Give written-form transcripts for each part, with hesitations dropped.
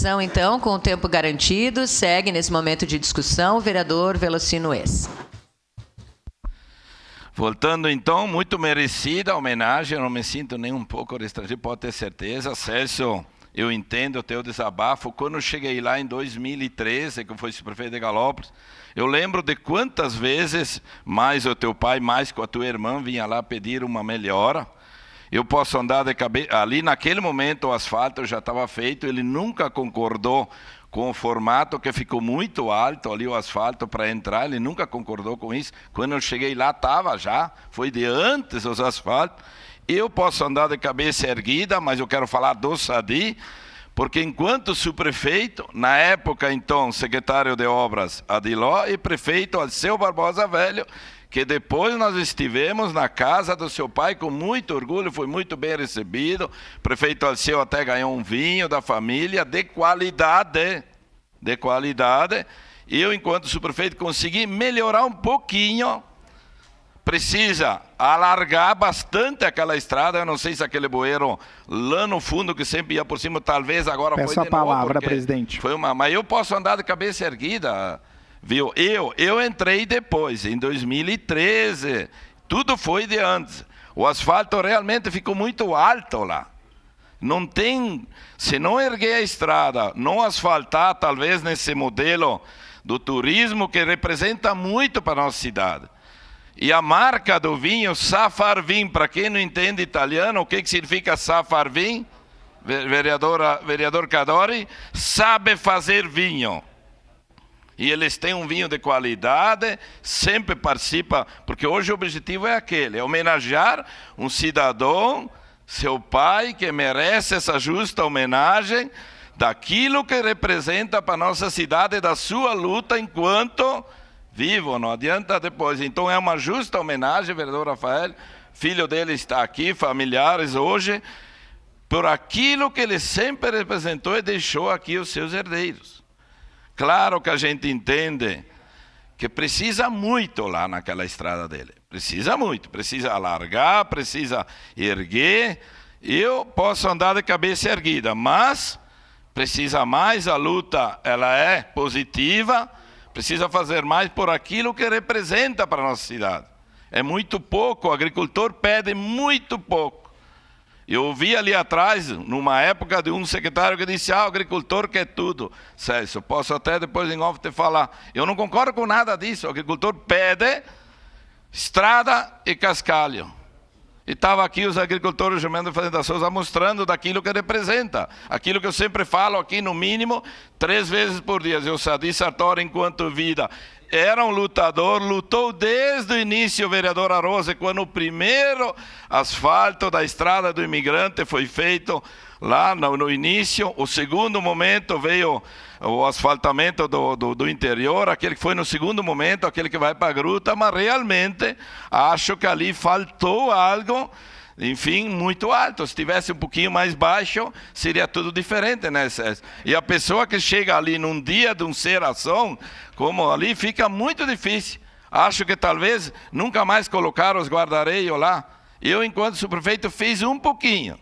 decisão, então, com o tempo garantido. Segue nesse momento de discussão o vereador Velocino Ex. Voltando então, muito merecida a homenagem, eu não me sinto nem um pouco restringido, pode ter certeza. Celso, eu entendo o teu desabafo. Quando eu cheguei lá em 2013, que eu fui prefeito de Galópolis, eu lembro de quantas vezes mais o teu pai, mais com a tua irmã, vinha lá pedir uma melhora. Eu posso andar de cabeça... Ali naquele momento o asfalto já estava feito, ele nunca concordou com o formato, que ficou muito alto ali o asfalto para entrar, ele nunca concordou com isso. Quando eu cheguei lá, estava já, foi de antes os asfaltos. Eu posso andar de cabeça erguida, mas eu quero falar do Sadi, porque enquanto subprefeito, na época então secretário de obras Adiló e prefeito Alceu Barbosa Velho, que depois nós estivemos na casa do seu pai com muito orgulho, foi muito bem recebido. O prefeito Alceu até ganhou um vinho da família de qualidade. E eu, enquanto subprefeito, consegui melhorar um pouquinho. Precisa alargar bastante aquela estrada. Eu não sei se aquele bueiro lá no fundo, que sempre ia por cima, talvez agora Peço foi de a palavra, novo, presidente. Mas eu posso andar de cabeça erguida. Viu? Eu entrei depois, em 2013, tudo foi de antes. O asfalto realmente ficou muito alto lá. Não tem, se não erguer a estrada, não asfaltar, talvez nesse modelo do turismo que representa muito para a nossa cidade. E a marca do vinho, Safarvin, para quem não entende italiano, o que significa Safarvin? Vereador Cadori, sabe fazer vinho. E eles têm um vinho de qualidade, sempre participa, porque hoje o objetivo é aquele, é homenagear um cidadão, seu pai, que merece essa justa homenagem, daquilo que representa para a nossa cidade, da sua luta enquanto vivo, não adianta depois. Então é uma justa homenagem, vereador Rafael, filho dele está aqui, familiares hoje, por aquilo que ele sempre representou e deixou aqui os seus herdeiros. Claro que a gente entende que precisa muito lá naquela estrada dele. Precisa muito, precisa alargar, precisa erguer. Eu posso andar de cabeça erguida, mas precisa mais, a luta ela é positiva, precisa fazer mais por aquilo que representa para a nossa cidade. É muito pouco, o agricultor pede muito pouco. Eu ouvi ali atrás, numa época, de um secretário que disse, o agricultor quer tudo. Celso, posso até depois em off te falar. Eu não concordo com nada disso. O agricultor pede estrada e cascalho. E estava aqui os agricultores do Mendes Fazenda da Souza mostrando daquilo que representa. Aquilo que eu sempre falo aqui, no mínimo, 3 vezes por dia. Eu Sadi Sartori, enquanto vida, era um lutador, lutou desde o início, o vereador Arose, quando o primeiro asfalto da estrada do imigrante foi feito lá no início. O segundo momento veio o asfaltamento do interior, aquele que foi no segundo momento, aquele que vai para a gruta, mas realmente acho que ali faltou algo, enfim, muito alto. Se tivesse um pouquinho mais baixo, seria tudo diferente, né, César? E a pessoa que chega ali num dia de um ser-ação, como ali, fica muito difícil. Acho que talvez nunca mais colocaram os guarda-reios lá. Eu, enquanto subprefeito, fiz um pouquinho.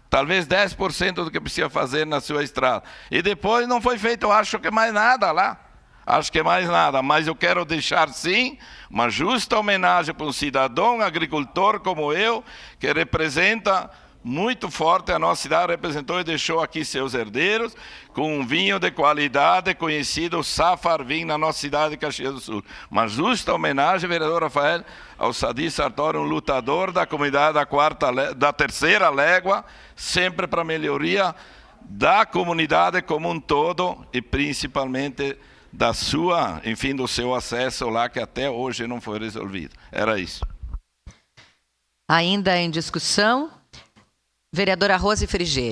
Talvez 10% do que precisa fazer na sua estrada. E depois não foi feito, acho que mais nada lá. Acho que mais nada, mas eu quero deixar sim uma justa homenagem para um cidadão agricultor como eu, que representa muito forte a nossa cidade, representou e deixou aqui seus herdeiros, com um vinho de qualidade conhecido, Safarvin, na nossa cidade de Caxias do Sul. Uma justa homenagem, vereador Rafael, ao Sadi Sartori, um lutador da comunidade da terceira légua, sempre para a melhoria da comunidade como um todo e principalmente da sua, enfim, do seu acesso lá, que até hoje não foi resolvido. Era isso. Ainda em discussão, vereadora Rose Frigerio.